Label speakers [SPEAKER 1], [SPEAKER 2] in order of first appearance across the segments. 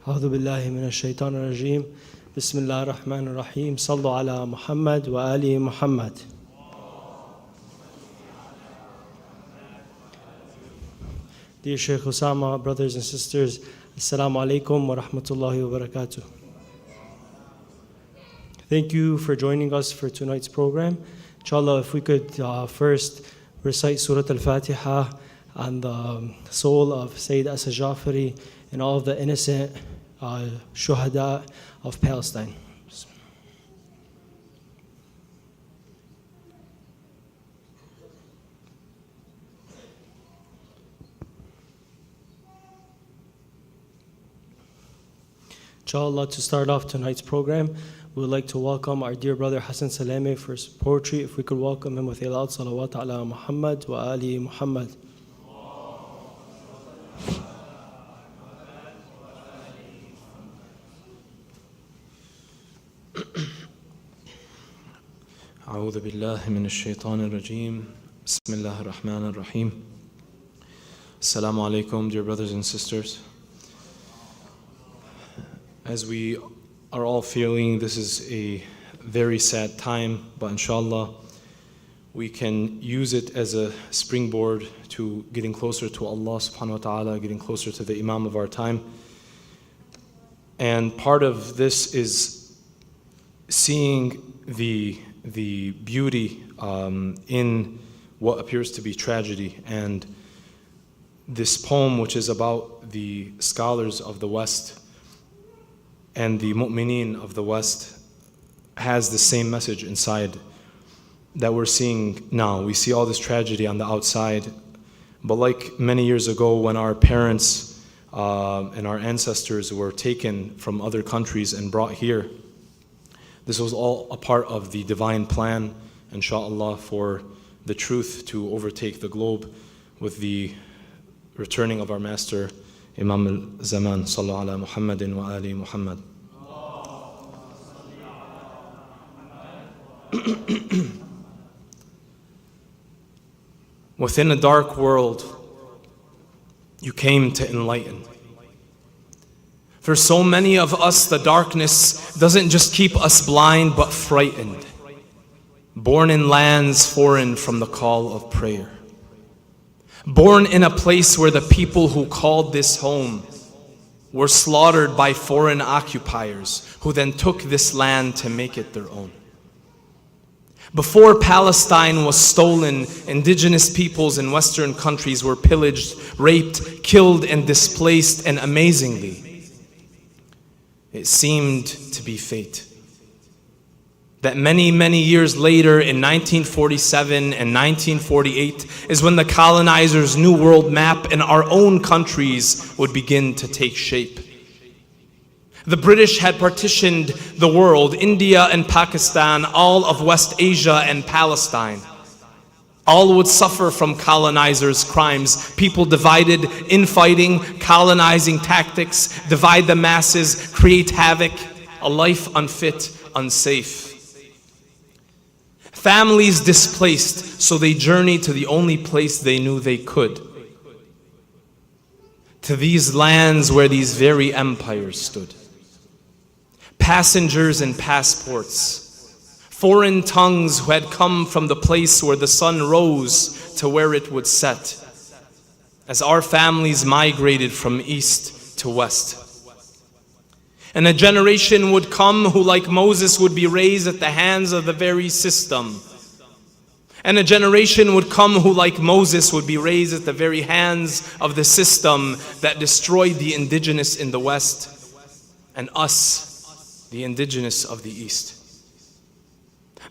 [SPEAKER 1] أعوذ بالله من الشيطان الرجيم بسم الله الرحمن الرحيم صلوا على محمد وآل محمد. Dear Shaykh Osama, brothers and sisters, Assalamu alaikum wa rahmatullahi wa barakatuh. Thank you for joining us for tonight's program. Inshallah, if we could first recite Surah Al-Fatiha on the soul of Syed Asad Jafri and all of the innocent shuhada of Palestine. Inshallah, to start off tonight's program, we would like to welcome our dear brother Hassan Salame for his poetry. If we could welcome him with loud salawat ala Muhammad wa ali Muhammad.
[SPEAKER 2] أعوذ بالله من الشيطان الرجيم بسم الله الرحمن الرحيم. Assalamu alaikum, dear brothers and sisters. As we are all feeling, this is a very sad time, but inshallah we can use it as a springboard to getting closer to Allah subhanahu wa ta'ala, getting closer to the Imam of our time. And part of this is seeing the beauty in what appears to be tragedy. And this poem, which is about the scholars of the West and the mu'mineen of the West, has the same message inside that we're seeing now. We see all this tragedy on the outside, but like many years ago when our parents and our ancestors were taken from other countries and brought here, this was all a part of the divine plan, inshallah, for the truth to overtake the globe with the returning of our master, Imam al-Zaman, sallu ala Muhammadin wa ali Muhammad. Within a dark world, you came to enlighten. For so many of us, the darkness doesn't just keep us blind, but frightened. Born in lands foreign from the call of prayer. Born in a place where the people who called this home were slaughtered by foreign occupiers, who then took this land to make it their own. Before Palestine was stolen, indigenous peoples in Western countries were pillaged, raped, killed, and displaced, and amazingly, it seemed to be fate. That many, many years later, in 1947 and 1948, is when the colonizers' new world map in our own countries would begin to take shape. The British had partitioned the world, India and Pakistan, all of West Asia and Palestine. All would suffer from colonizers' crimes. People divided, infighting, colonizing tactics, divide the masses, create havoc, a life unfit, unsafe. Families displaced, so they journeyed to the only place they knew they could. To these lands where these very empires stood. Passengers and passports. Foreign tongues who had come from the place where the sun rose to where it would set, as our families migrated from east to west. And a generation would come who, like Moses, would be raised at the hands of the very system. And a generation would come who, like Moses, would be raised at the very hands of the system that destroyed the indigenous in the West and us, the indigenous of the East.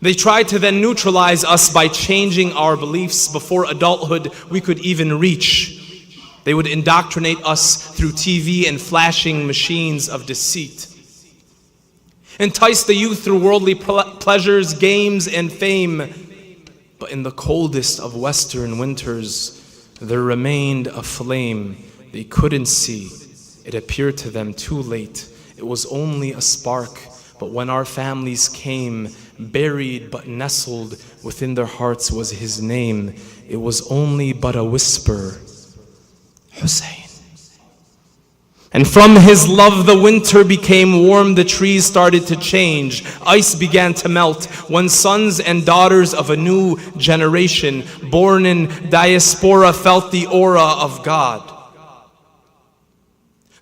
[SPEAKER 2] They tried to then neutralize us by changing our beliefs before adulthood we could even reach. They would indoctrinate us through TV and flashing machines of deceit. Entice the youth through worldly pleasures, games, and fame. But in the coldest of Western winters, there remained a flame they couldn't see. It appeared to them too late. It was only a spark. But when our families came, buried but nestled within their hearts was his name. It was only but a whisper, Hussein. And from his love the winter became warm, the trees started to change, ice began to melt, when sons and daughters of a new generation, born in diaspora, felt the aura of God.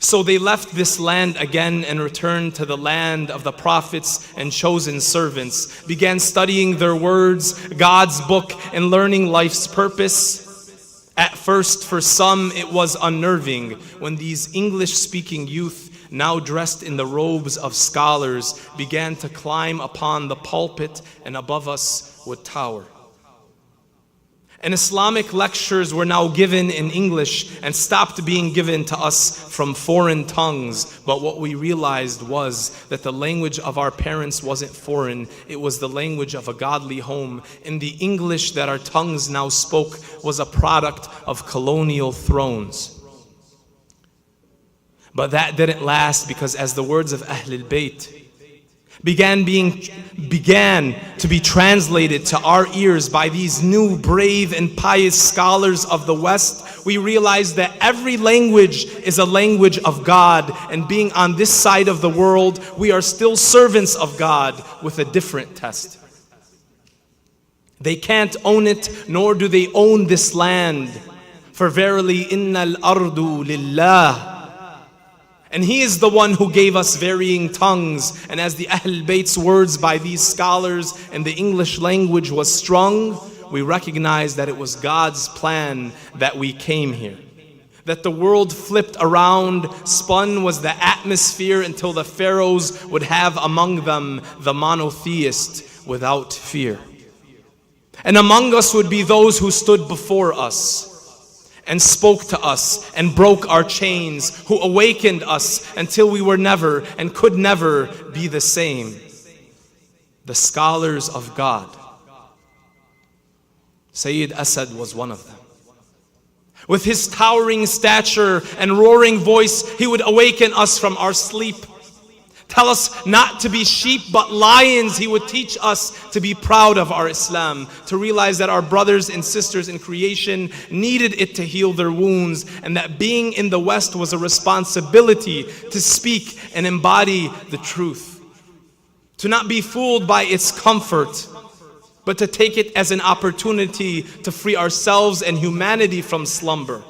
[SPEAKER 2] So they left this land again and returned to the land of the prophets and chosen servants, began studying their words, God's book, and learning life's purpose. At first, for some, it was unnerving when these English-speaking youth, now dressed in the robes of scholars, began to climb upon the pulpit and above us would tower. And Islamic lectures were now given in English and stopped being given to us from foreign tongues. But what we realized was that the language of our parents wasn't foreign. It was the language of a godly home. And the English that our tongues now spoke was a product of colonial thrones. But that didn't last, because as the words of Ahlul Bayt began to be translated to our ears by these new brave and pious scholars of the West, we realized that every language is a language of God, and being on this side of the world, we are still servants of God with a different test. They can't own it, nor do they own this land. For verily, innal ardu lillah. And He is the one who gave us varying tongues. And as the Ahlul Bayt's words by these scholars and the English language was strung, we recognize that it was God's plan that we came here. That the world flipped around, spun was the atmosphere until the pharaohs would have among them the monotheist without fear. And among us would be those who stood before us and spoke to us and broke our chains, who awakened us until we were never and could never be the same. The scholars of God. Syed Asad was one of them. With his towering stature and roaring voice, he would awaken us from our sleep. Tell us not to be sheep but lions. He would teach us to be proud of our Islam, to realize that our brothers and sisters in creation needed it to heal their wounds, and that being in the West was a responsibility to speak and embody the truth. To not be fooled by its comfort, but to take it as an opportunity to free ourselves and humanity from slumber.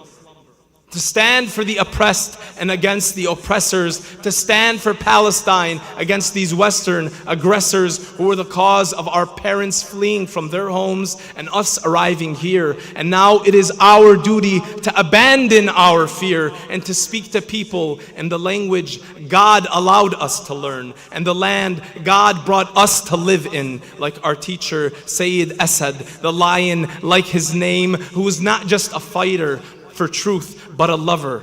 [SPEAKER 2] To stand for the oppressed and against the oppressors. To stand for Palestine against these Western aggressors who were the cause of our parents fleeing from their homes and us arriving here. And now it is our duty to abandon our fear and to speak to people in the language God allowed us to learn and the land God brought us to live in, like our teacher Syed Asad, the lion like his name, who was not just a fighter for truth, but a lover.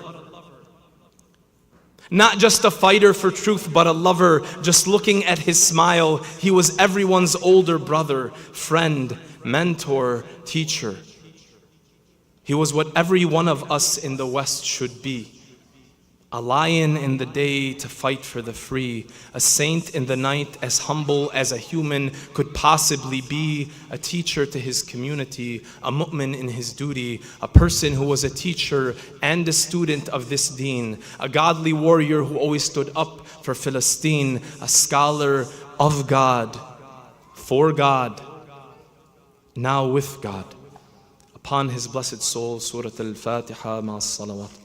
[SPEAKER 2] Not just a fighter for truth, but a lover. Just looking at his smile, he was everyone's older brother, friend, mentor, teacher. He was what every one of us in the West should be. A lion in the day to fight for the free, a saint in the night as humble as a human could possibly be, a teacher to his community, a mu'min in his duty, a person who was a teacher and a student of this deen, a godly warrior who always stood up for Palestine, a scholar of God, for God, now with God. Upon his blessed soul, Surah Al-Fatiha ma'as salawat.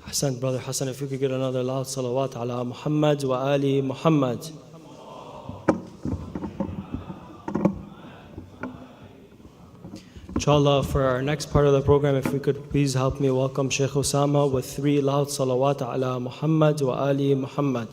[SPEAKER 1] Hassan, Brother Hassan, if you could get another loud salawat ala Muhammad wa ali Muhammad. Inshallah, for our next part of the program, if we could please help me welcome Sheikh Osama with 3 loud salawat ala Muhammad wa ali Muhammad.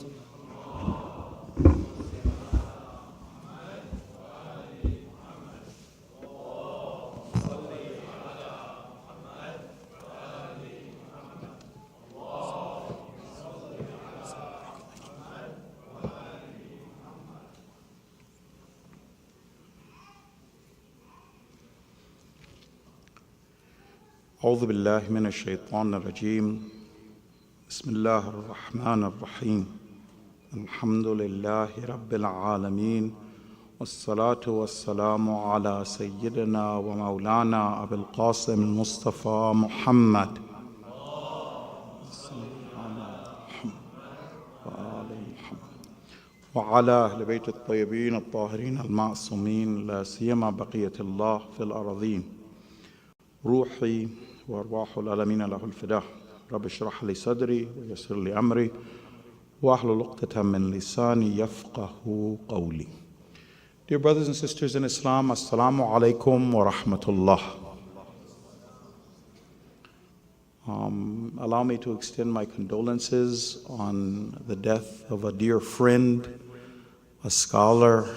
[SPEAKER 3] أعوذ بالله من الشيطان الرجيم بسم الله الرحمن الرحيم الحمد لله رب العالمين والصلاة والسلام على سيدنا ومولانا أبي القاسم المصطفى محمد وعلى أهل بيت الطيبين الطاهرين المعصومين لا سيما بقية الله في الأراضين روحي وأرواح العالمين له الفداء رب اشرح لي صدري ويسر لي أمري واحلل عقدة من لساني يفقه قولي. Dear brothers and sisters in Islam, Assalamu alaikum wa rahmatullah. Allow me to extend my condolences on the death of a dear friend, a scholar,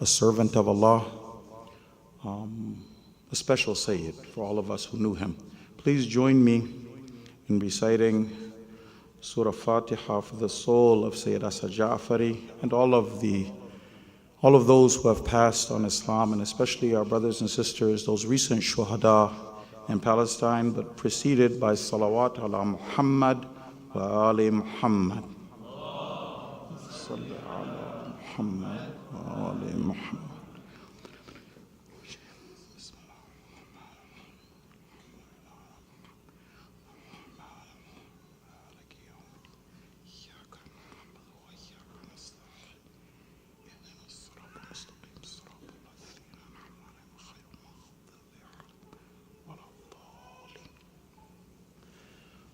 [SPEAKER 3] a servant of Allah, a special Sayyid for all of us who knew him. Please join me in reciting Surah Fatiha for the soul of Syed Asad Jafri and all of those who have passed on Islam, and especially our brothers and sisters, those recent shuhada in Palestine, but preceded by salawat ala Muhammad wa ali Muhammad. Salli ala Muhammad wa ali Muhammad.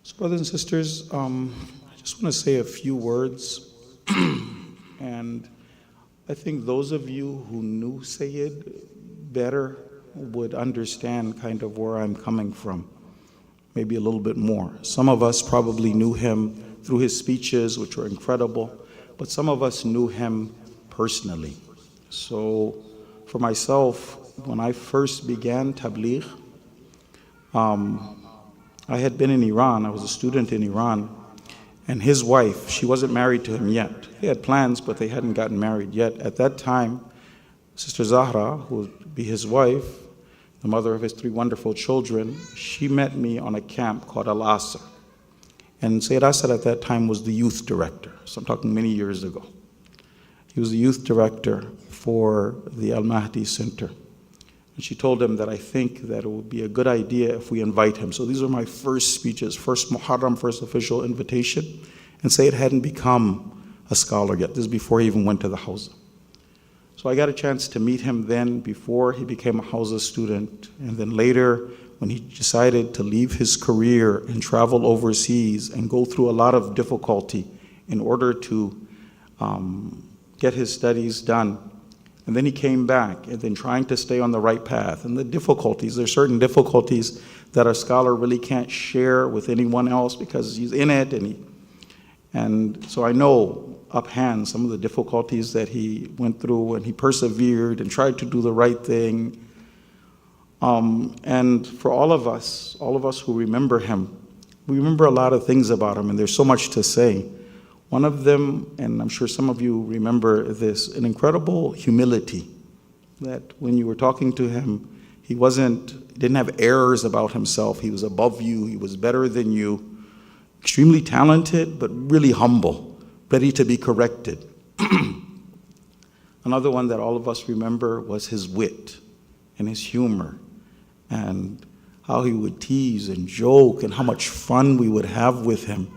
[SPEAKER 3] So brothers and sisters, I just want to say a few words. And I think those of you who knew Sayyid better would understand kind of where I'm coming from, maybe a little bit more. Some of us probably knew him through his speeches, which were incredible, but some of us knew him personally. So for myself, when I first began Tabligh, I had been in Iran. I was a student in Iran. And his wife, she wasn't married to him yet. They had plans, but they hadn't gotten married yet. At that time, Sister Zahra, who would be his wife, the mother of his 3 wonderful children, she met me on a camp called Al-Asr. And Syed Asad at that time was the youth director. So I'm talking many years ago. He was the youth director for the Al-Mahdi Center. And she told him that I think that it would be a good idea if we invite him. So these are my first speeches, first Muharram, first official invitation. And Sayyid hadn't become a scholar yet. This is before he even went to the Hawza. So I got a chance to meet him then before he became a Hawza student. And then later, when he decided to leave his career and travel overseas and go through a lot of difficulty in order to get his studies done. And then he came back, and then trying to stay on the right path. And the difficulties, there's certain difficulties that a scholar really can't share with anyone else because he's in it. And so I know uphand some of the difficulties that he went through, and he persevered and tried to do the right thing. And for all of us who remember him, we remember a lot of things about him, and there's so much to say. One of them, and I'm sure some of you remember this, an incredible humility, that when you were talking to him, he didn't have errors about himself. He was above you, he was better than you, extremely talented, but really humble, ready to be corrected. Another one that all of us remember was his wit and his humor, and how he would tease and joke, and how much fun we would have with him.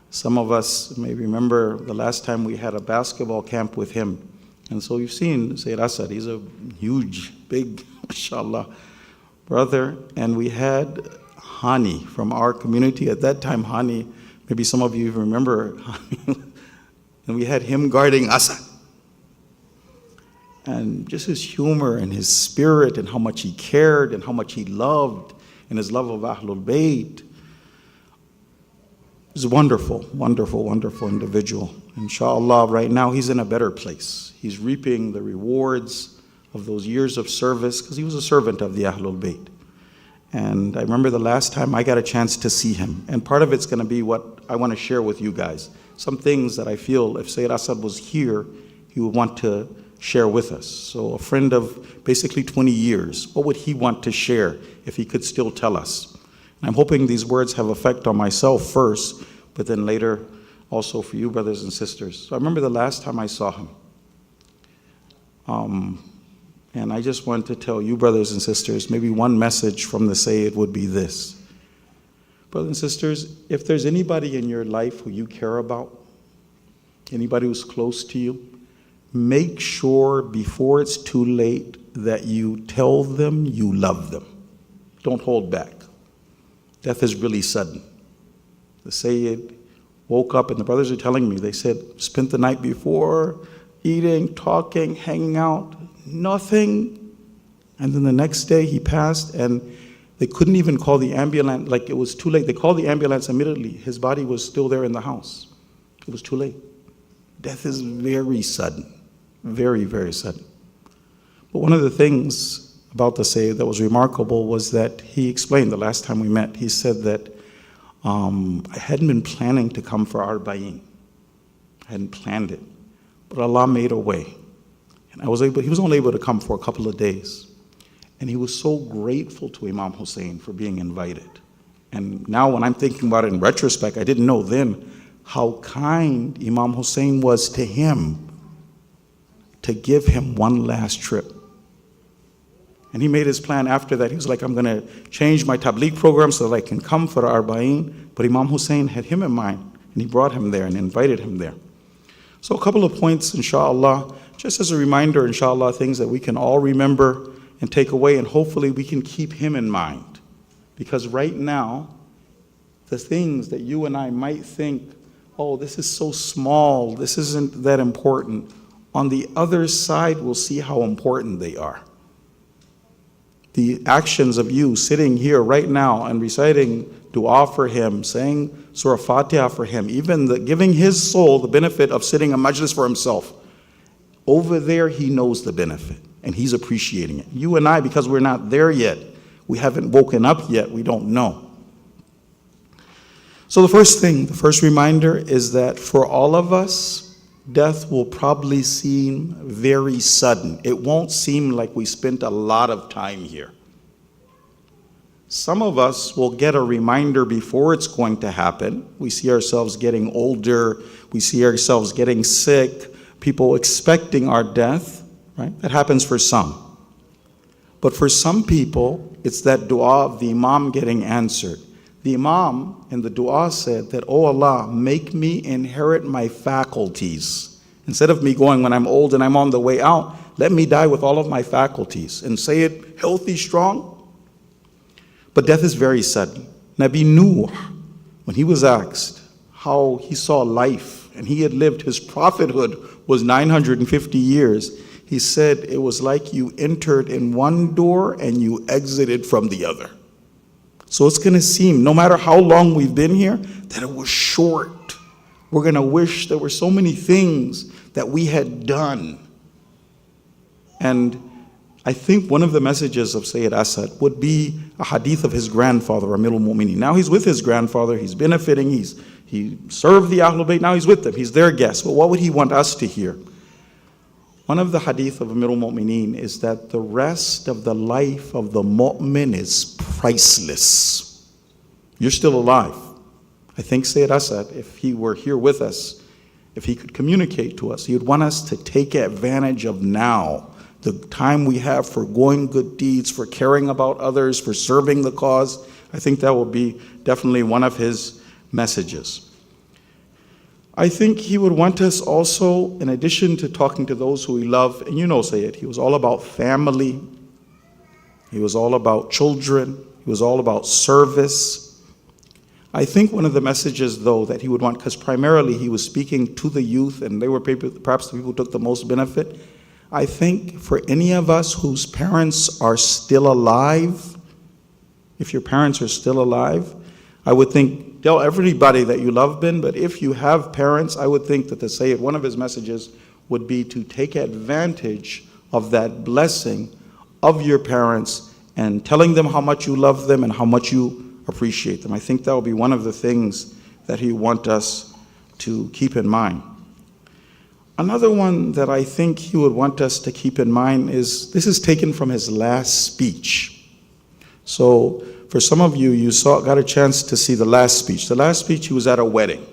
[SPEAKER 3] Some of us may remember the last time we had a basketball camp with him. And so you've seen Syed Asad, he's a huge, big, mashallah, brother. And we had Hani from our community. At that time, Hani, maybe some of you remember Hani. And we had him guarding Assad. And just his humor and his spirit and how much he cared and how much he loved and his love of Ahlul Bayt. He's a wonderful, wonderful, wonderful individual. Inshallah, right now he's in a better place. He's reaping the rewards of those years of service because he was a servant of the Ahlul Bayt. And I remember the last time I got a chance to see him. And part of it's going to be what I want to share with you guys. Some things that I feel if Syed Asad was here, he would want to share with us. So a friend of basically 20 years, what would he want to share if he could still tell us? And I'm hoping these words have effect on myself first, but then later also for you, brothers and sisters. So I remember the last time I saw him. And I just want to tell you, brothers and sisters, maybe one message from the Sayyid would be this. Brothers and sisters, if there's anybody in your life who you care about, anybody who's close to you, make sure before it's too late that you tell them you love them. Don't hold back. Death is really sudden. The Sayyid woke up, and the brothers are telling me, they said, spent the night before, eating, talking, hanging out, nothing. And then the next day he passed, and they couldn't even call the ambulance, like it was too late. They called the ambulance immediately. His body was still there in the house. It was too late. Death is very sudden, very, very sudden. But one of the things about the Sayyid that was remarkable was that he explained the last time we met, he said that I hadn't been planning to come for Arba'een. I hadn't planned it, but Allah made a way. And he was only able to come for a couple of days. And he was so grateful to Imam Hussein for being invited. And now when I'm thinking about it in retrospect, I didn't know then how kind Imam Hussein was to him to give him one last trip. And he made his plan after that. He was like, I'm going to change my tabligh program so that I can come for Arba'een. But Imam Hussein had him in mind, and he brought him there and invited him there. So a couple of points, inshallah, just as a reminder, inshallah, things that we can all remember and take away, and hopefully we can keep him in mind. Because right now, the things that you and I might think, oh, this is so small, this isn't that important, on the other side, we'll see how important they are. The actions of you sitting here right now and reciting dua for him, saying Surah Fatiha for him, even giving his soul the benefit of sitting a majlis for himself. Over there, he knows the benefit, and he's appreciating it. You and I, because we're not there yet, we haven't woken up yet, we don't know. So the first reminder is that for all of us, death will probably seem very sudden. It won't seem like we spent a lot of time here. Some of us will get a reminder before it's going to happen. We see ourselves getting older. We see ourselves getting sick. People expecting our death, right? That happens for some. But for some people, it's that dua of the Imam getting answered. The Imam in the dua said that, oh Allah, make me inherit my faculties. Instead of me going when I'm old and I'm on the way out, let me die with all of my faculties and say it healthy, strong. But death is very sudden. Nabi Nuh, when he was asked how he saw life and he had lived, his prophethood was 950 years, he said it was like you entered in one door and you exited from the other. So it's going to seem, no matter how long we've been here, that it was short. We're going to wish there were so many things that we had done. And I think one of the messages of Syed Asad would be a hadith of his grandfather, Amirul Mu'mineen. Now he's with his grandfather, he's benefiting, he served the Ahlul Bayt, now he's with them, he's their guest. But what would he want us to hear? One of the hadith of Amirul Mu'mineen is that the rest of the life of the mu'min is priceless. You're still alive. I think Syed Asad, if he were here with us, if he could communicate to us, he would want us to take advantage of now, the time we have for going good deeds, for caring about others, for serving the cause. I think that will be definitely one of his messages. I think he would want us also, in addition to talking to those who we love, and you know Sayyid, he was all about family, he was all about children, he was all about service. I think one of the messages, though, that he would want, because primarily he was speaking to the youth, and they were perhaps the people who took the most benefit. I think for any of us whose parents are still alive, if your parents are still alive, I would think, tell everybody that you love them, but if you have parents, I would think that the Sayyid, one of his messages would be to take advantage of that blessing of your parents and telling them how much you love them and how much you appreciate them. I think that will be one of the things that he wants us to keep in mind. Another one that I think he would want us to keep in mind is, this is taken from his last speech. So for some of you, got a chance to see the last speech. The last speech, he was at a wedding.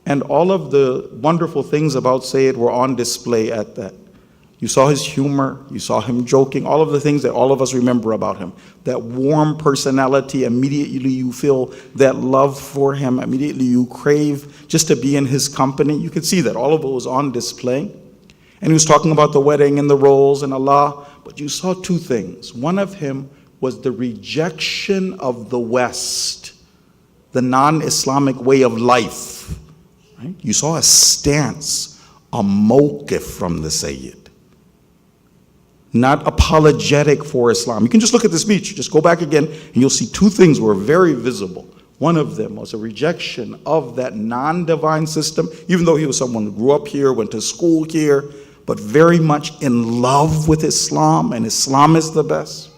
[SPEAKER 3] And all of the wonderful things about Sayyid were on display at that. You saw his humor, you saw him joking, all of the things that all of us remember about him. That warm personality, immediately you feel that love for him, immediately you crave just to be in his company. You could see that, all of it was on display. And he was talking about the wedding and the roles and Allah, but you saw two things. One of him was the rejection of the West, the non-Islamic way of life. Right? You saw a stance, a mawqif from the Sayyid. Not apologetic for Islam. You can just look at the speech, just go back again, and you'll see two things were very visible. One of them was a rejection of that non-divine system, even though he was someone who grew up here, went to school here, but very much in love with Islam, and Islam is the best.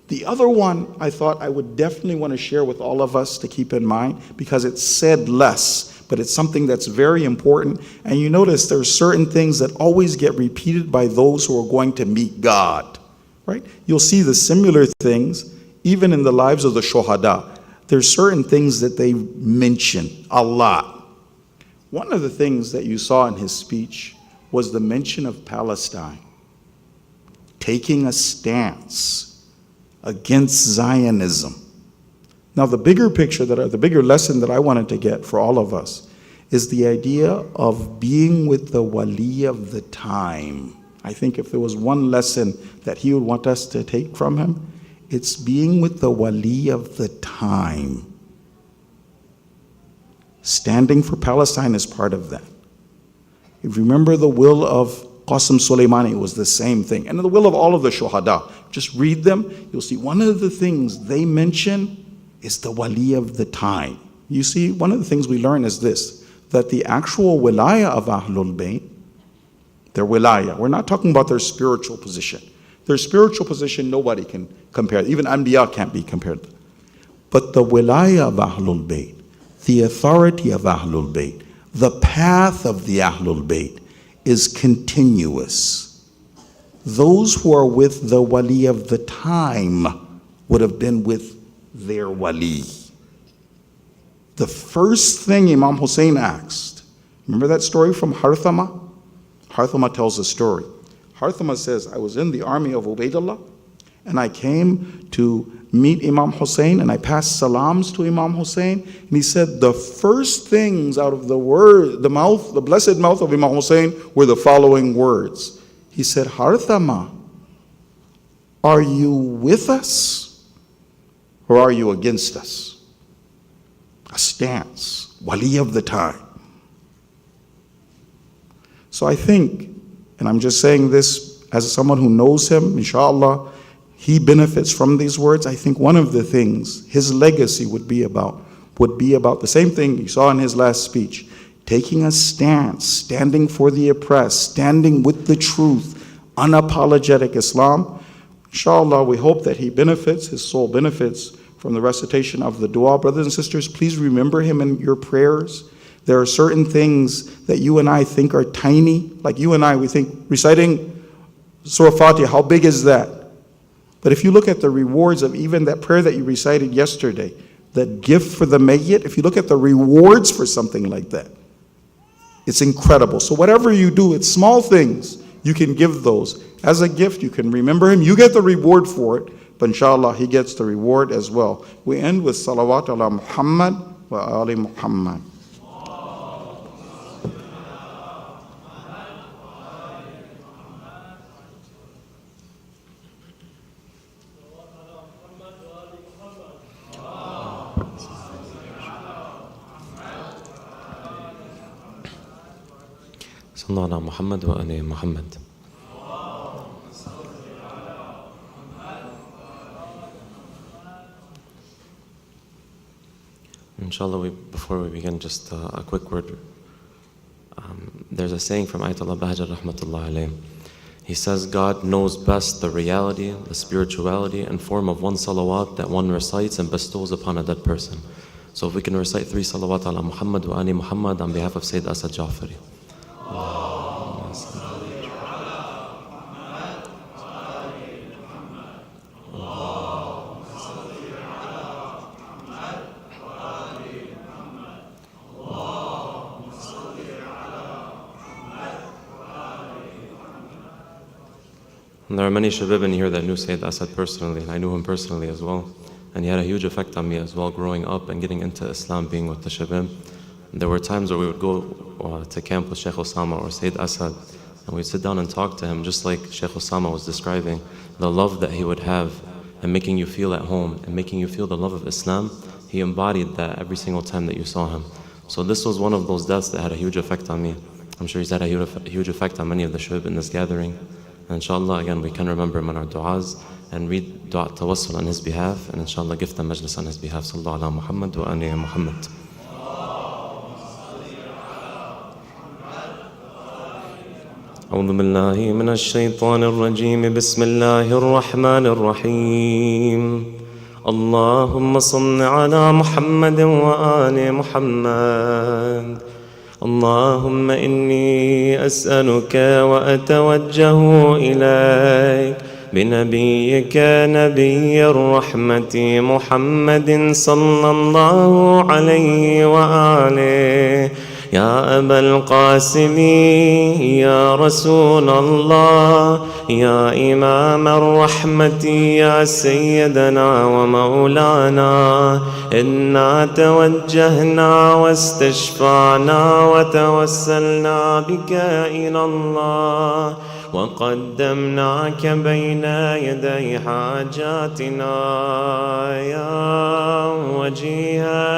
[SPEAKER 3] The other one I thought I would definitely want to share with all of us to keep in mind, because it's said less, but it's something that's very important. And you notice there are certain things that always get repeated by those who are going to meet God, right? You'll see the similar things even in the lives of the shuhada. There's certain things that they mention a lot. One of the things that you saw in his speech was the mention of Palestine, taking a stance against Zionism. Now, the bigger picture, the bigger lesson that I wanted to get for all of us is the idea of being with the wali of the time. I think if there was one lesson that he would want us to take from him, it's being with the wali of the time. Standing for Palestine is part of that. If you remember the will of Qasim Soleimani, it was the same thing. And the will of all of the shuhada. Just read them, you'll see one of the things they mention is the wali of the time. You see, one of the things we learn is this, that the actual wilaya of Ahlul Bayt, their wilaya, we're not talking about their spiritual position. Their spiritual position, nobody can compare. Even Anbiya can't be compared. But the wilaya of Ahlul Bayt, the authority of Ahlul Bayt, the path of the Ahlul Bayt is continuous. Those who are with the wali of the time would have been with their wali. The first thing Imam Hussein asked, remember that story from Harthama? Harthama tells a story. Harthama says, I was in the army of Ubaidullah, and I came to meet Imam Hussein, and I passed salams to Imam Hussein, and he said, the first things out of the blessed mouth of Imam Hussein were the following words. He said, Harthama, are you with us? Or are you against us? A stance, wali of the time. So I think, and I'm just saying this as someone who knows him, inshallah, he benefits from these words. I think one of the things his legacy would be about the same thing you saw in his last speech, taking a stance, standing for the oppressed, standing with the truth, unapologetic Islam. Inshallah, we hope that he benefits, his soul benefits from the recitation of the dua. Brothers and sisters, please remember him in your prayers. There are certain things that you and I think are tiny. Like you and I, we think reciting Surah Fatiha, how big is that? But if you look at the rewards of even that prayer that you recited yesterday, that gift for the mayyit, if you look at the rewards for something like that, it's incredible. So whatever you do, it's small things. You can give those. As a gift, you can remember him. You get the reward for it. But inshallah, he gets the reward as well. We end with salawat ala Muhammad wa ali Muhammad.
[SPEAKER 4] Sallallahu ala Muhammad wa ali Muhammad. Inshallah, before we begin, just a quick word. There's a saying from Ayatollah Bahjah rahmatullah alayhi. He says, God knows best the reality, the spirituality, and form of one salawat that one recites and bestows upon a dead person. So if we can recite 3 salawat ala Muhammad wa ali Muhammad on behalf of Syed Asad Jafri. And there are many shabab in here that knew Syed Asad personally, and I knew him personally as well. And he had a huge effect on me as well, growing up and getting into Islam, being with the shabab. And there were times where we would go to camp with Sheikh Osama or Syed Asad, and we'd sit down and talk to him, just like Sheikh Osama was describing, the love that he would have and making you feel at home and making you feel the love of Islam. He embodied that every single time that you saw him. So this was one of those deaths that had a huge effect on me. I'm sure he's had a huge effect on many of the shabab in this gathering. And inshallah, again, we can remember him in our du'as and read dua tawassul on his behalf, and inshallah give the majlis on his behalf. Sallallahu ala Muhammad wa ali Muhammad. أعوذ بالله من الشيطان الرجيم بسم الله الرحمن الرحيم اللهم صل على محمد وآل محمد اللهم إني أسألك وأتوجه إليك بنبيك نبي الرحمة محمد صلى الله عليه وآله يا أبا القاسم يا رسول الله يا إمام الرحمة يا سيدنا ومولانا إنا توجهنا واستشفعنا وتوسلنا بك إلى الله وقدمناك بين يدي حاجاتنا يا وجيها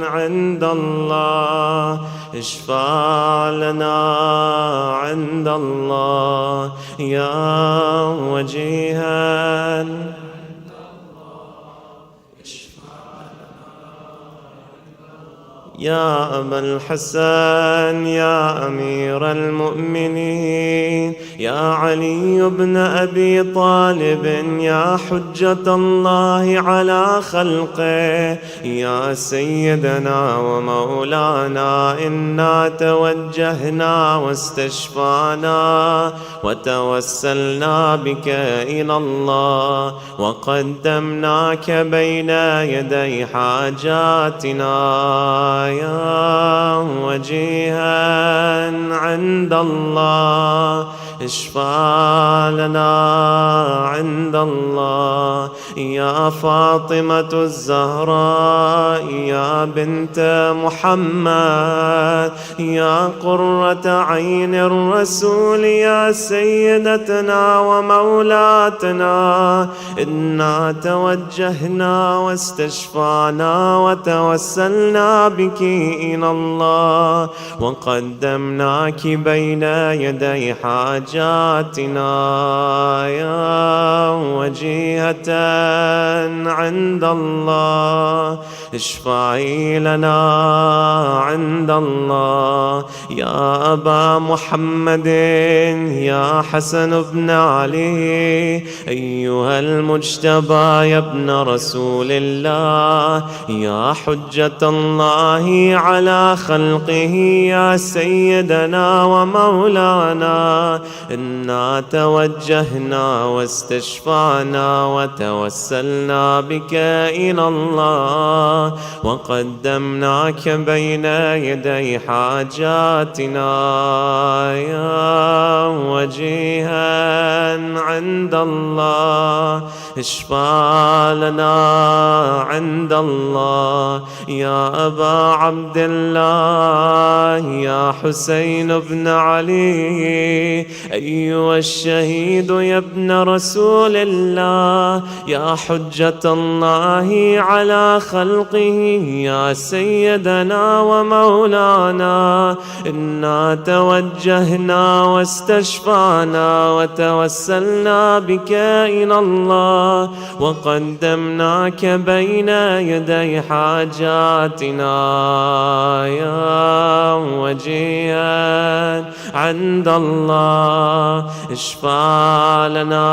[SPEAKER 4] عند الله اشفع لنا عند الله يا وجيها يا أبا الحسن يا أمير المؤمنين يا علي بن أبي طالب يا حجة الله على خلقه يا سيدنا ومولانا إنا توجهنا واستشفعنا وتوسلنا بك إلى الله وقدمناك بين يدي حاجاتنا يا وجيها عند الله اشفع لنا عند الله يا فاطمة الزهراء يا بنت محمد يا قرة عين الرسول يا سيدتنا ومولاتنا إنا توجهنا واستشفعنا وتوسلنا بك إلى الله وقدمناك بين يدي حاجاتنا يا وجيهة عند الله اشفعي لنا عند الله يا أبا محمد يا حسن بن علي أيها المجتبى يا ابن رسول الله يا حجة الله على خلقه يا سيدنا ومولانا إنا توجهنا واستشفعنا وتوسلنا بك إلى الله وقدمناك بين يدي حاجاتنا يا وجيها عند الله اشفع لنا عند الله يا أبا عبد الله يا حسين بن علي أيها الشهيد يا ابن رسول الله يا حجة الله على خلقه يا سيدنا ومولانا إنا توجهنا واستشفعنا وتوسلنا بك إلى الله وقدمناك بين يدي حاجاتنا يا وجيها عند الله اشفع لنا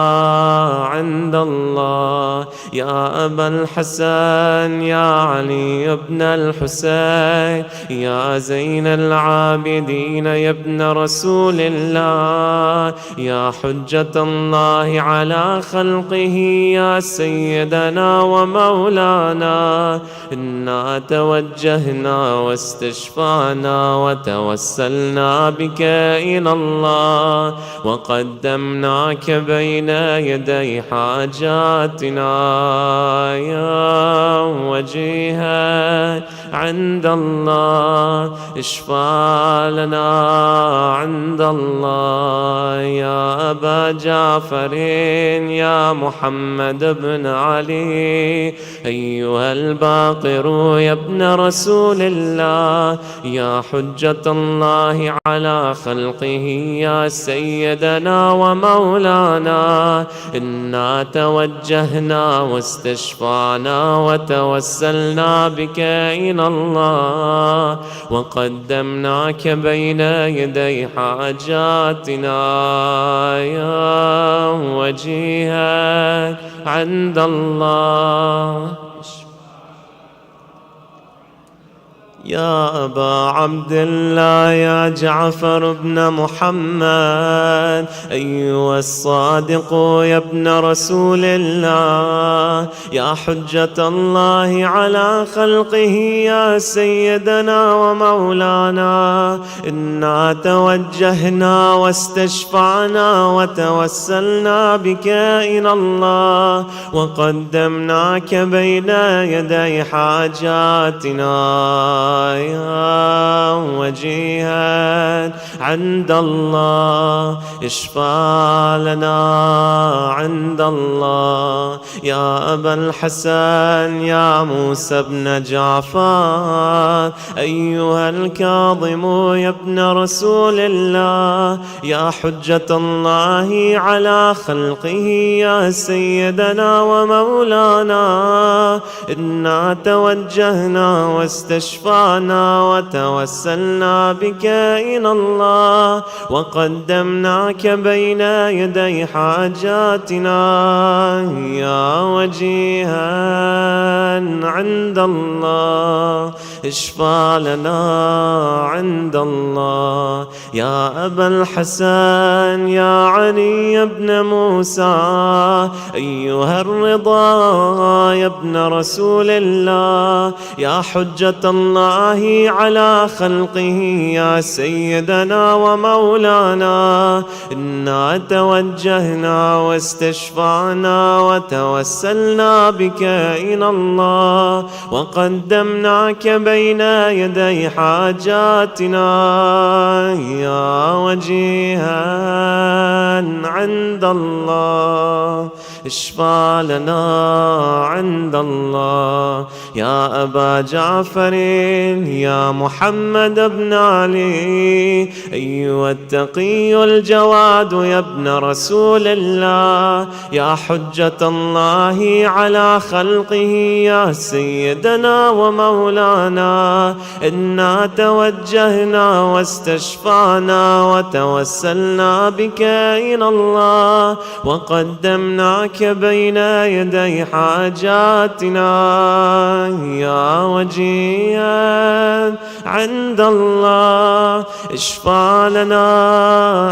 [SPEAKER 4] عند الله يا أبا الحسن يا علي بن الحسين يا زين العابدين يا ابن رسول الله يا حجة الله على خلقه يا سيدنا ومولانا إنا توجهنا واستشفعنا وتوسلنا بك إلى الله وقدمناك بين يدي حاجاتنا يا وجيها عند الله اشفع لنا عند الله يا أبا جعفر يا محمد بن علي أيها الباقر يا ابن رسول الله يا حجة الله على خلقه يا سيدنا ومولانا إنا توجهنا واستشفعنا وتوسلنا بك إلى الله وقدمناك بين يدي حاجاتنا يا وجيها عند الله يا أبا عبد الله يا جعفر بن محمد أيها الصادق يا ابن رسول الله يا حجة الله على خلقه يا سيدنا ومولانا إنا توجهنا واستشفعنا وتوسلنا بك إلى الله وقدمناك بين يدي حاجاتنا يا وجيها عند الله اشفع لنا عند الله يا أبا الحسن يا موسى بن جعفر أيها الكاظم يا ابن رسول الله يا حجة الله على خلقه يا سيدنا ومولانا إنا توجهنا واستشفعنا وتوسلنا بك إلى الله وقدمناك بين يدي حاجاتنا يا وجيها عند الله اشفع لنا عند الله يا أبا الحسن يا علي بن موسى أيها الرضا يا ابن رسول الله يا حجة الله على خلقه يا سيدنا ومولانا إنا توجهنا واستشفعنا وتوسلنا بك إلى الله وقدمناك بين يدي حاجاتنا يا وجيها عند الله اشفع لنا عند الله يا أبا جعفر يا محمد بن علي أيها التقي الجواد يا ابن رسول الله يا حجة الله على خلقه يا سيدنا ومولانا إنا توجهنا واستشفعنا وتوسلنا بك إلى الله وقدمناك بين يدي حاجاتنا يا وجيها عند الله اشفع لنا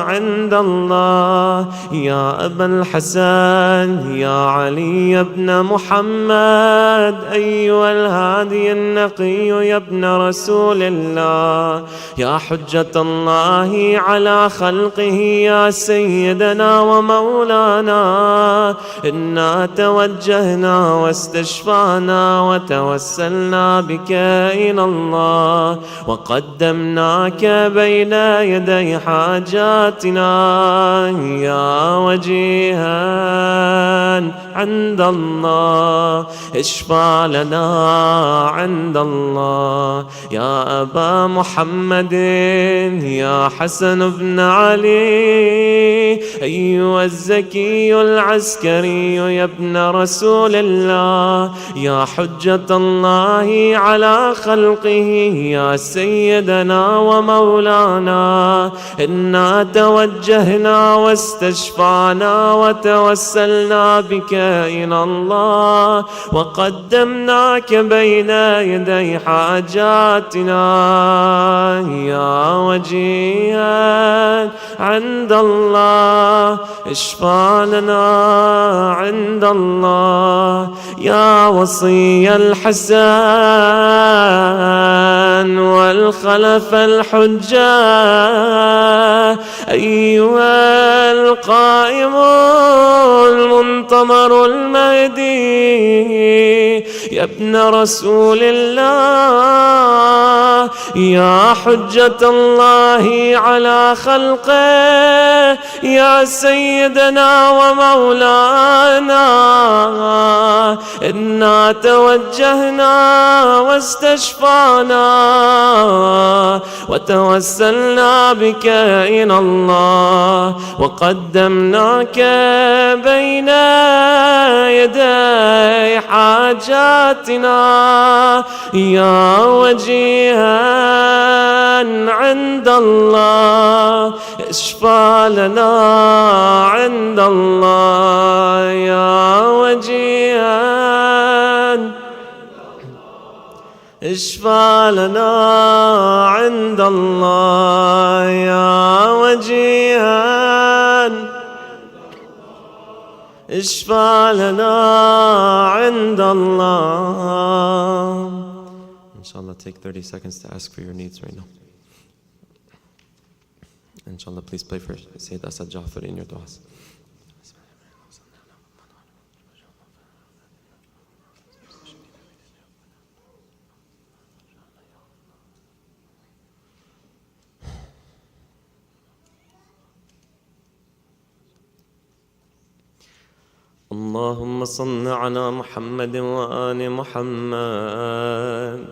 [SPEAKER 4] عند الله يا أبا الحسن يا علي بن محمد أيها الهادي النقي يا ابن رسول الله يا حجة الله على خلقه يا سيدنا ومولانا إنا توجهنا واستشفعنا وتوسلنا بك إلى الله وقدمناك بين يدي حاجاتنا يا وجيها عند الله اشفع لنا عند الله يا أبا محمد يا حسن بن علي أيها الزكي العسكري يا ابن رسول الله يا حجة الله على خلقه
[SPEAKER 5] خلقه يا سيدنا ومولانا إنا توجهنا واستشفعنا وتوسلنا بك إلى الله وقدمناك بين يدي حاجاتنا يا وجيها عند الله اشفع لنا عند الله يا وصي الحسن والخلف الحجة أيها القائم المنتظر المهدي يا ابن رسول الله يا حجة الله على خلقه يا سيدنا ومولانا إنا توجهنا واستشفعنا وتوسلنا بك إلى الله وقدمناك بين يدي حاجاتنا يا وجيها عند الله اشفع لنا عند الله يا وجيها اشفع لنا عند الله يا وجيها اشفع لنا عند الله.
[SPEAKER 4] Inshallah, take 30 seconds to ask for your needs right now. Inshallah, please pray for Syed Asad Jafri in your du'as.
[SPEAKER 5] اللهم صل على محمد وآل محمد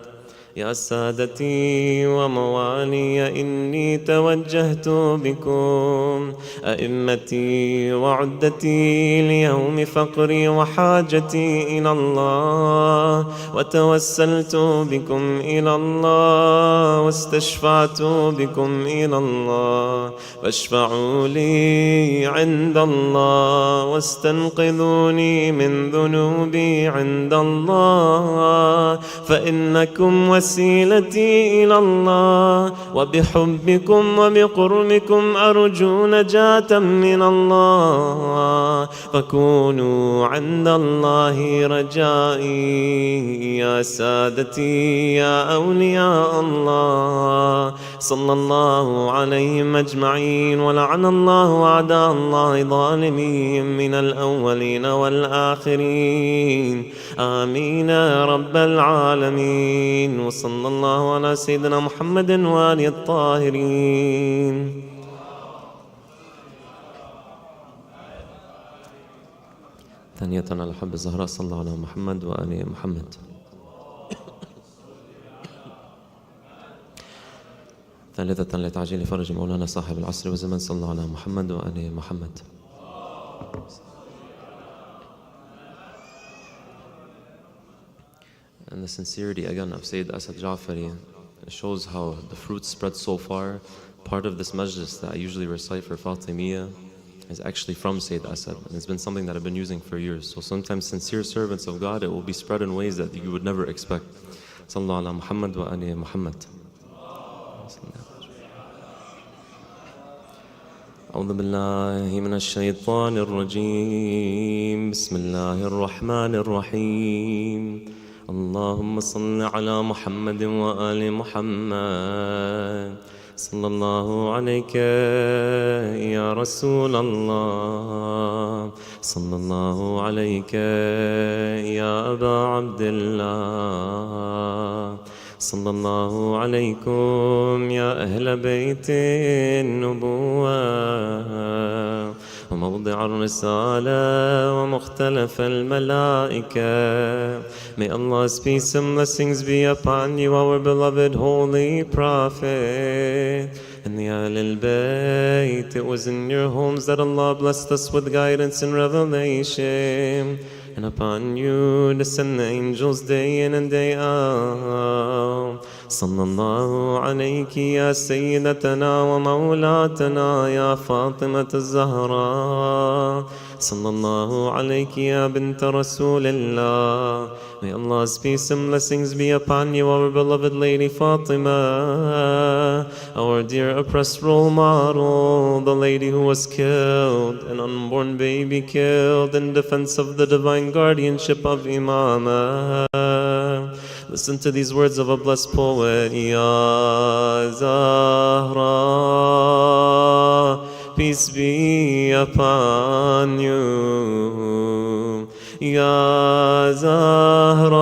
[SPEAKER 5] يا سادتي وموالي إني توجهت بكم أئمتي وعدتي ليوم فقري وحاجتي إلى الله وتوسلت بكم إلى الله واستشفعت بكم إلى الله فاشفعوا لي عند الله واستنقذوني من ذنوبي عند الله فإنكم وسيلتي إلى الله وبحبكم وبقربكم أرجو نجاة من الله فكونوا عند الله رجائي يا سادتي يا أولياء الله صلى الله عليهم أجمعين ولعن الله أعداء الله ظالمين من الأولين والآخرين آمين يا رب العالمين وصلى الله على سيدنا محمد وآله الطاهرين.
[SPEAKER 4] ثانية على الحب الزهراء صلى الله على محمد وآل محمد. ثالثة لتعجيل فرج مولانا صاحب العصر والزمن صلى الله على محمد وآل محمد. And the sincerity again of Syed Asad Jafri shows how the fruit spread so far. Part of this majlis that I usually recite for Fatimiyya is actually from Syed Asad, and it's been something that I've been using for years. So sometimes sincere servants of God, it will be spread in ways that you would never expect. Sallallahu ala Muhammad wa ali Muhammad. أعوذ بالله من الشيطان الرجيم بسم الله الرحمن الرحيم اللهم صل على محمد وآل محمد صلى الله عليك يا رسول الله صلى الله عليك يا أبا عبد الله صلى الله عليكم يا أهل بيت النبوة وموضع الرسالة ومختلف الملائكة. May Allah's peace and blessings be upon you, our beloved Holy Prophet. And the Ahlul Bayt, it was in your homes that Allah blessed us with guidance and revelation.
[SPEAKER 5] and upon you descend the angels day in and day out. Sallallahu alayki ya Sayyidatana wa Mawlatana ya Fatima al-Zahra. Sallallahu alayki ya bint Rasulillah. May Allah's peace and blessings be upon you, our beloved Lady Fatima, our dear oppressed role model, the lady who was killed, an unborn baby killed in defense of the divine guardianship of Imamah. Listen to these words of a blessed poet. Ya Zahra, peace be upon you. Ya Zahra,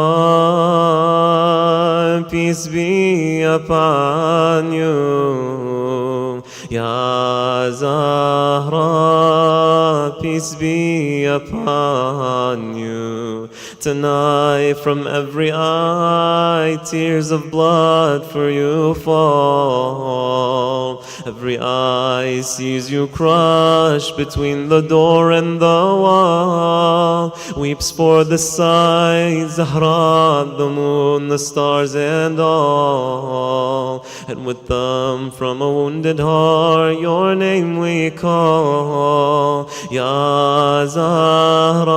[SPEAKER 5] peace be upon you. Ya Zahra, peace be upon you. Tonight from every eye tears of blood for you fall. Every eye sees you crushed between the door and the wall. Weeps for the sight, Zahra, the moon, the stars and all. And with them from a wounded heart your name we call. Ya Zahra,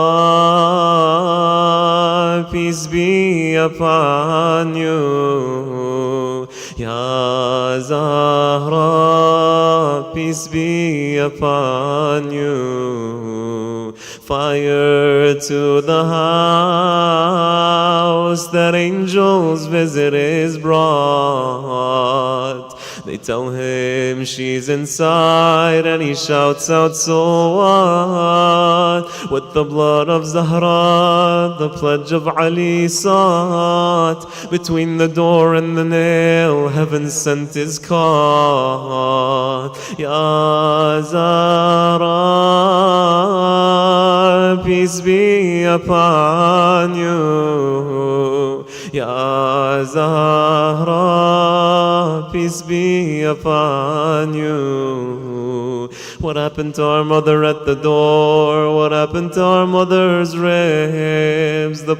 [SPEAKER 5] peace be upon you. Ya Zahra, peace be upon you. Fire to the house that angels visit is brought. They tell him she's inside and he shouts out, so what? With the blood of Zahra, the pledge of Ali sought. Between the door and the nail, heaven sent his caught. Ya Zahra, peace be upon you. Ya Zahra, peace be upon you. What happened to our mother at the door? What happened to our mother's ribs? The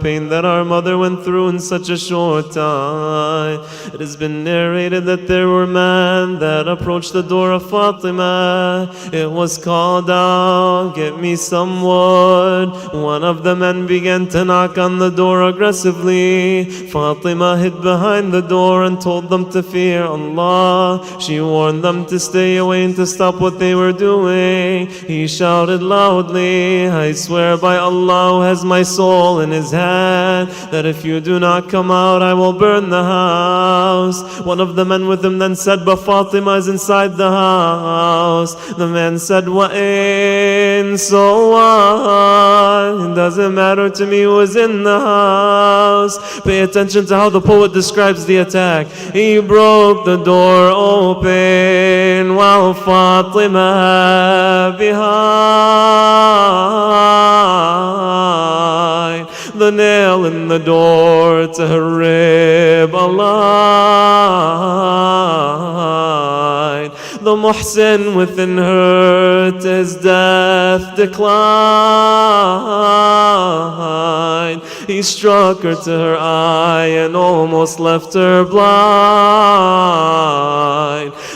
[SPEAKER 5] pain that our mother went through in such a short time. It has been narrated that there were men that approached the door of Fatima. It was called out, get me some wood. One of the men began to knock on the door aggressively. Fatima hid behind the door and told them to fear Allah. She warned them to stay away and to stop what they were doing. He shouted loudly, I swear by Allah who has my soul in his hand, that if you do not come out, I will burn the house. One of the men with him then said, but Fatima is inside the house. The man said, what in? So what? It doesn't matter to me who is in the house. Pay attention to how the poet describes the attack. He broke the door open while Fatima behind. The nail in the door to her rib aligned. The Muhsin within her to his death declined. He struck her to her eye and almost left her blind.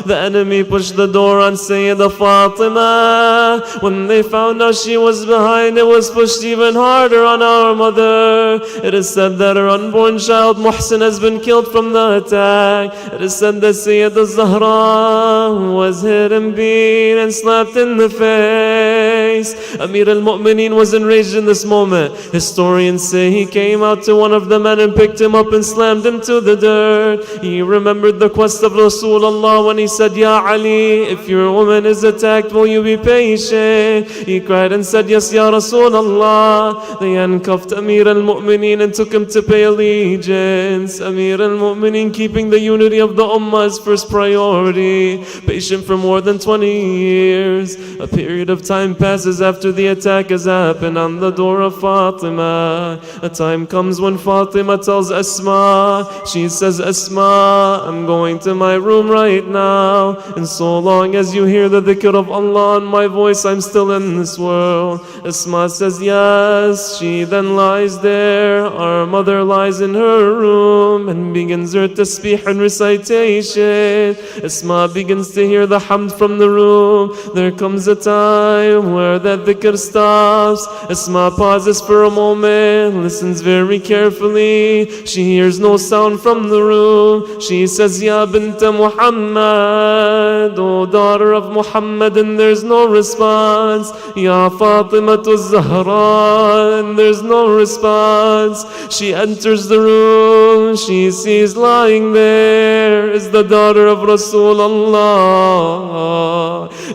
[SPEAKER 5] The enemy pushed the door on Sayyid Fatima. When they found out she was behind, it was pushed even harder on our mother. It is said that her unborn child Muhsin has been killed from the attack. It is said that Sayyid Zahra was hit and beat and slapped in the face. Amir al-Mu'mineen was enraged in this moment. Historians say he came out to one of the men and picked him up and slammed him to the dirt. He remembered the quest of Rasulullah when he said, Ya Ali, if your woman is attacked, will you be patient? He cried and said, yes, Ya Rasulullah. They handcuffed Amir al-Mu'mineen and took him to pay allegiance. Amir al-Mu'mineen keeping the unity of the Ummah as first priority. Patient for more than 20 years. A period of time passes passes after the attack has happened on the door of Fatima. A time comes when Fatima tells Asma, she says, Asma, I'm going to my room right now, and so long as you hear the dhikr of Allah in my voice, I'm still in this world. Asma says yes. She then lies there. Our mother lies in her room and begins her tasbih and recitation. Asma begins to hear the hamd from the room. There comes a time where that dhikr stops. Asma pauses for a moment, listens very carefully. She hears no sound from the room. She says, Ya binta Muhammad, O daughter of Muhammad, and there's no response. Ya Fatima Zahra, and there's no response. She enters the room. She sees lying there is the daughter of Rasulullah.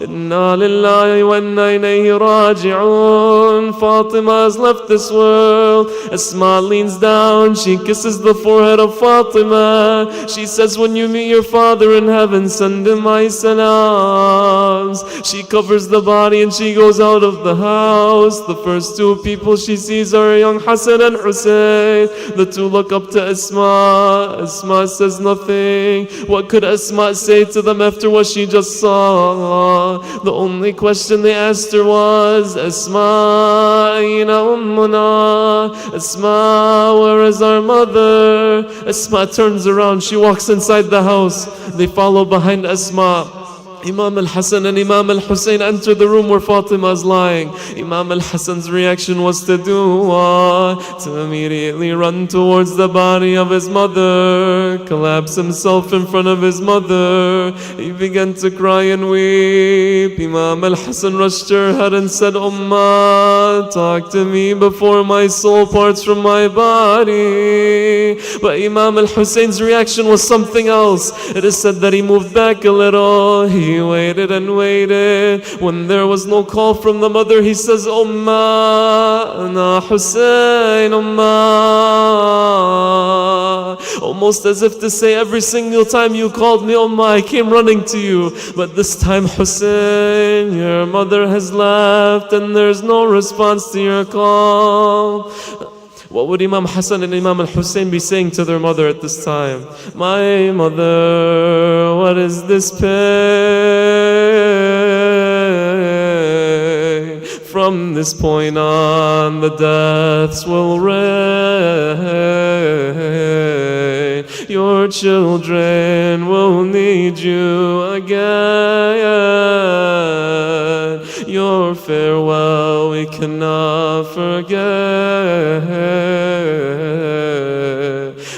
[SPEAKER 5] Inna lillahi wa inna ilayhi raji'un. Fatima has left this world. Asma leans down. She kisses the forehead of Fatima. She says, when you meet your father in heaven, send him my salams. She covers the body and she goes out of the house. The first two people she sees are young Hassan and Hussein. The two look up to Asma. Asma says nothing. What could Asma say to them after what she just saw? The only question they asked her was, Asma, ayna ummuna? Asma, where is our mother? Asma turns around. She walks inside the house. They follow behind Asma. Imam al-Hassan and Imam al-Hussein enter the room where Fatima is lying. Imam al-Hassan's reaction was to do what? To immediately run towards the body of his mother, collapse himself in front of his mother. He began to cry and weep. Imam al-Hassan rushed her head and said, Ummah, talk to me before my soul parts from my body. But Imam al-Hussein's reaction was something else. It is said that he moved back a little. He waited and waited. When there was no call from the mother, he says, Ummah, ana Hussein, Ummah. Almost as if to say, every single time you called me, Ummah, I came running to you. But this time, Hussein, your mother has left and there's no response to your call. What would Imam Hassan and Imam al-Hussein be saying to their mother at this time? My mother, what is this pain? From this point on, the deaths will reign. Your children will need you again. Your farewell we cannot forget.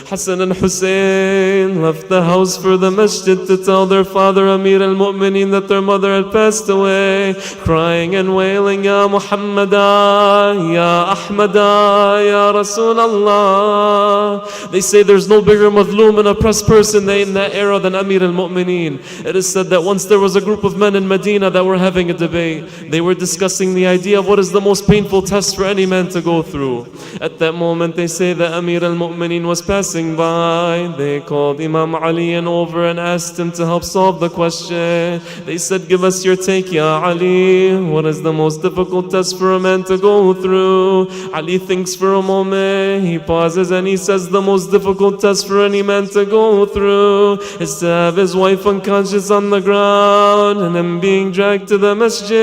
[SPEAKER 5] Hassan and Hussein left the house for the masjid to tell their father Amir al-Mu'mineen that their mother had passed away, crying and wailing, Ya Muhammadah, Ya Ahmadah, Ya Rasulallah. They say there's no bigger madloom and oppressed person in that era than Amir al-Mu'mineen. It is said that once there was a group of men in Medina that were having a debate. They were discussing the idea of what is the most painful test for any man to go through. At that moment they say that Amir al-Mu'mineen was passing by. They called Imam Ali over and asked him to help solve the question. They said, give us your take, Ya Ali. What is the most difficult test for a man to go through? Ali thinks for a moment. He pauses and he says, the most difficult test for any man to go through is to have his wife unconscious on the ground and then being dragged to the masjid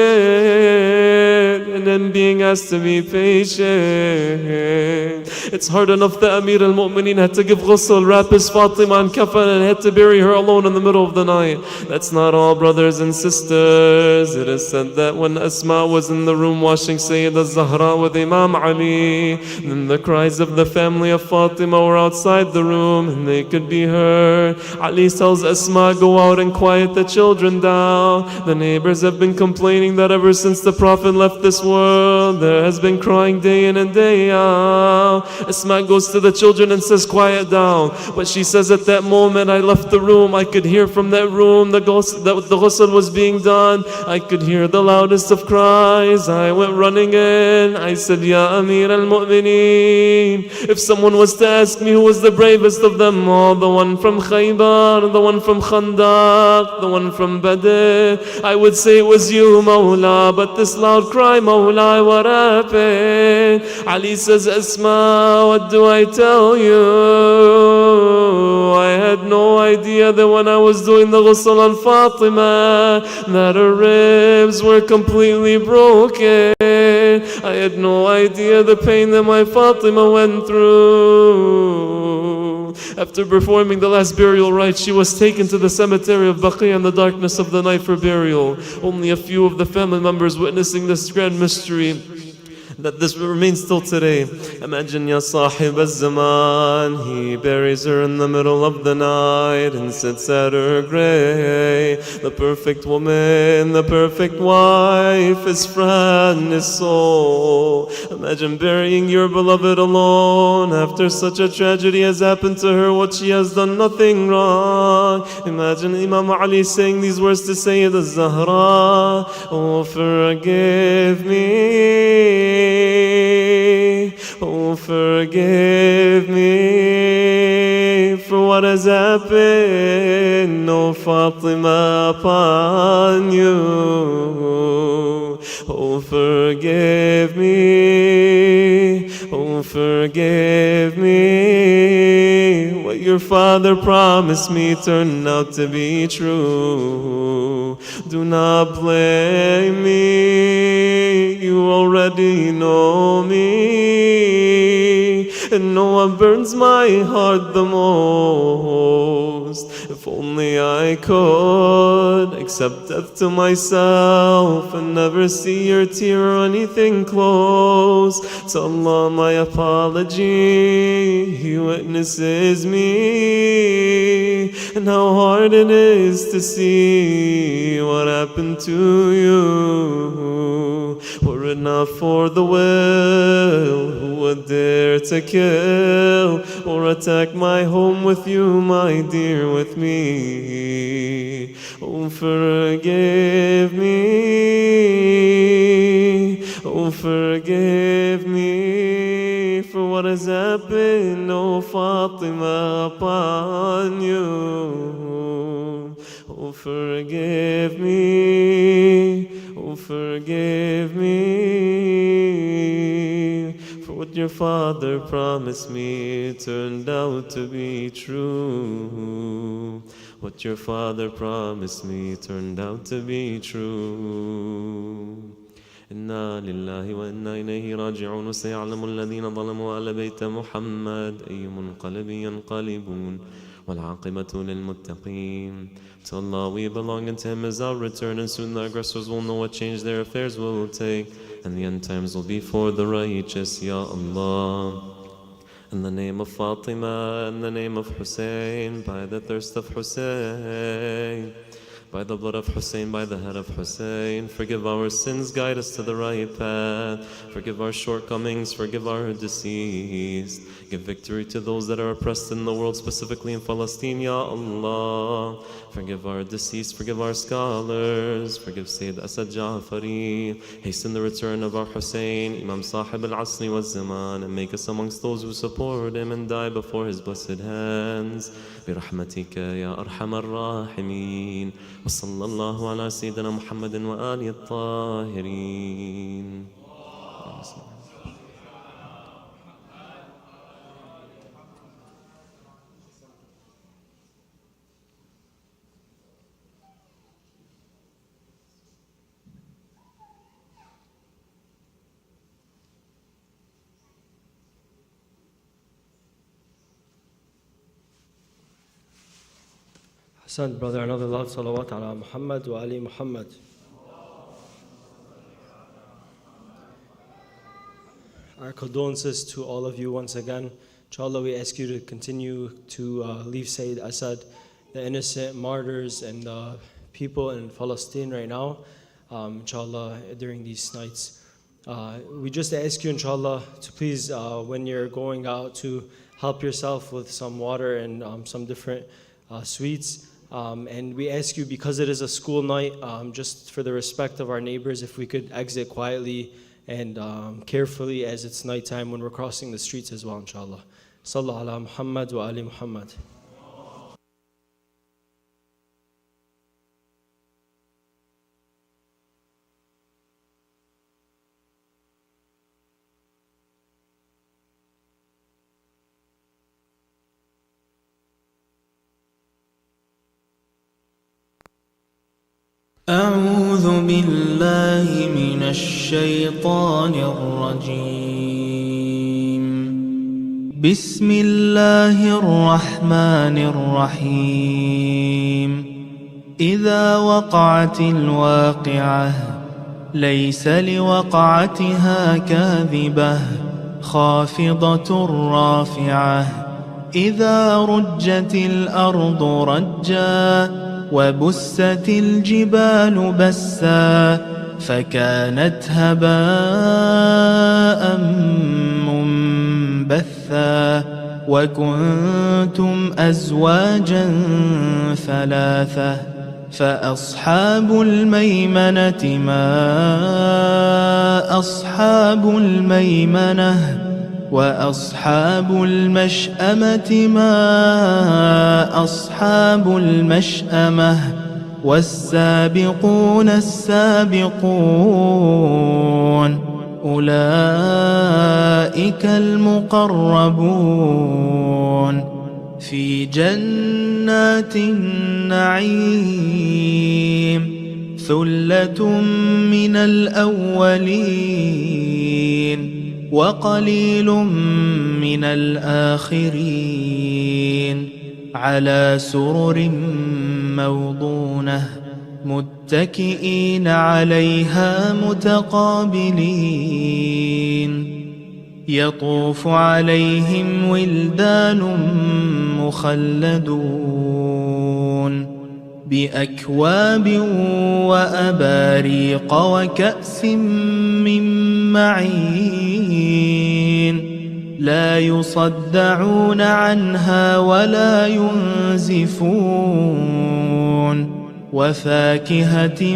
[SPEAKER 5] and then being asked to be patient. It's hard enough that Amir al-Mu'mineen had to give ghusl, wrap his Fatima in kafan and had to bury her alone in the middle of the night. That's not all, brothers and sisters. It is said that when Asma was in the room washing Sayyid Zahra with Imam Ali, then the cries of the family of Fatima were outside the room and they could be heard. Ali tells Asma, go out and quiet the children down. The neighbors have been complaining that ever since the Prophet left this world, there has been crying day in and day out. Asma goes to the children and says, quiet down. But she says at that moment I left the room, I could hear from that room the ghusl was being done. I could hear the loudest of cries. I went running in. I said, Ya Amir al-Mu'mineen, if someone was to ask me who was the bravest of them all, the one from Khaybar, the one from Khandaq, the one from Badr, I would say it was you, Mawla. But this loud cry, Mawla, what happened? Ali says, Asma, what do I tell you? I had no idea that when I was doing the ghusl on Fatima, that her ribs were completely broken. I had no idea the pain that my Fatima went through. After performing the last burial rites, she was taken to the cemetery of Baqi in the darkness of the night for burial. Only a few of the family members witnessing this grand mystery that this remains till today. Imagine Ya Sahib al-Zaman, he buries her in the middle of the night and sits at her grave. The perfect woman, the perfect wife, his friend, his soul. Imagine burying your beloved alone after such a tragedy has happened to her, what she has done nothing wrong. Imagine Imam Ali saying these words to Sayyid al-Zahra, oh forgive me, oh forgive me for what has happened, oh Fatima, upon you. Oh forgive me, oh forgive me. What your father promised me turned out to be true. Do not blame me, you already know me, and no one burns my heart the most. If only I could accept death to myself and never see your tear or anything close. To Allah my apology, He witnesses me, and how hard it is to see what happened to you. Were it not for the will, who would dare to kill or attack my home with you, my dear, with me? Oh forgive me, oh forgive me for what has happened, oh Fatima, upon you. Oh forgive me, oh forgive me for what your father promised me turned out to be true. What your father promised me turned out to be true. إنا لله وإنا إليه راجعون وسيعلم الذين ظلموا على بيت محمد أي منقلب ينقلبون والعاقبة للمتقين. To Allah we belong, and to Him is our return, and soon the aggressors will know what change their affairs will take, and the end times will be for the righteous. Ya Allah, in the name of Fatima, in the name of Hussein, by the thirst of Hussein, by the blood of Hussein, by the head of Hussein, forgive our sins, guide us to the right path, forgive our shortcomings, forgive our deceased, give victory to those that are oppressed in the world, specifically in Palestine, Ya Allah. Forgive our deceased, forgive our scholars, forgive Syed Asad Jafri, hasten the return of our Hussein, Imam Sahib al-Asri wa Zaman, and make us amongst those who support him and die before his blessed hands. برحمتك يا أرحم الراحمين وصلى الله على سيدنا محمد وآله الطاهرين.
[SPEAKER 1] Send brother another loud salawat ala Muhammad wa Ali Muhammad. Our condolences to all of you once again. Inshallah, we ask you to continue to leave Syed Asad, the innocent martyrs and people in Palestine right now, inshallah, during these nights. We just ask you, inshallah, to please, when you're going out, to help yourself with some water and some different sweets. And we ask you, because it is a school night, just for the respect of our neighbors, if we could exit quietly and carefully, as it's nighttime when we're crossing the streets as well, inshallah. Sallu ala Muhammad wa ali Muhammad.
[SPEAKER 6] أعوذ بالله من الشيطان الرجيم. بسم الله الرحمن الرحيم. إذا وقعت الواقعة ليس لوقعتها كاذبة خافضة رافعة. إذا رجت الأرض رجا وبست الجبال بسا فكانت هباء منبثا. وكنتم أزواجا ثلاثة فأصحاب الميمنة ما أصحاب الميمنة. وأصحاب المشأمة ما أصحاب المشأمة. والسابقون السابقون أولئك المقربون في جنات النعيم. ثلة من الأولين وقليل من الآخرين. على سرر موضونة متكئين عليها متقابلين. يطوف عليهم ولدان مخلدون بأكواب وأباريق وكأس من معين. لا يصدعون عنها ولا ينزفون. وفاكهة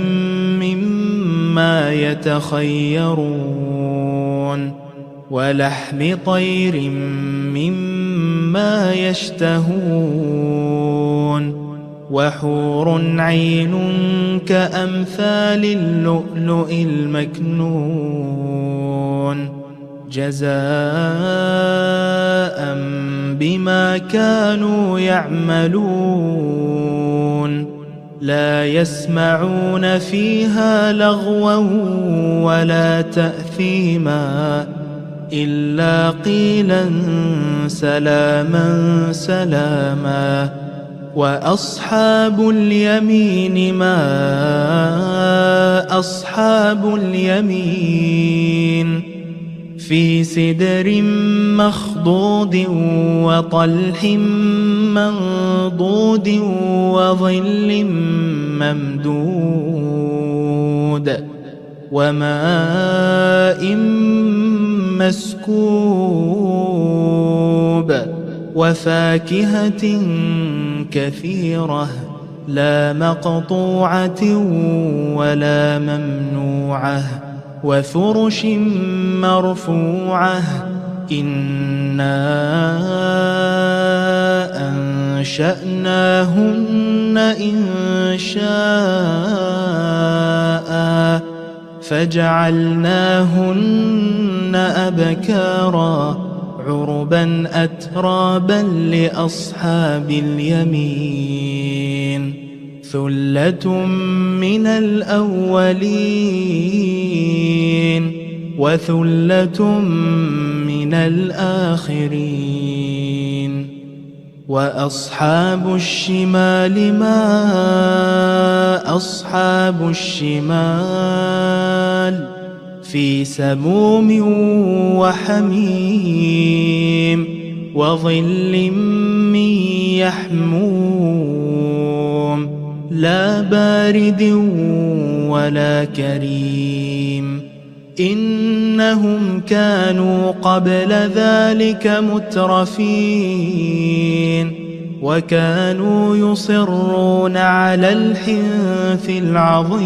[SPEAKER 6] مما يتخيرون. ولحم طير مما يشتهون. وحور عين كأمثال اللؤلؤ المكنون جزاء بما كانوا يعملون. لا يسمعون فيها لغوا ولا تأثيما إلا قيلا سلاما سلاما. وأصحاب اليمين ما أصحاب اليمين. في سدر مخضود وطلح منضود وظل ممدود. وماء مسكوب. وفاكهة كثيرة لا مقطوعة ولا ممنوعة. وفرش مرفوعة. إنا أنشأناهن إنشاء فجعلناهن أبكارا عربا أترابا لأصحاب اليمين. ثلة من الأولين وثلة من الآخرين. وأصحاب الشمال ما أصحاب الشمال. في سموم وحميم وظل من يحموم. لا بارد ولا كريم إنهم كانوا قبل ذلك مترفين وكانوا يصرون على الحنث العظيم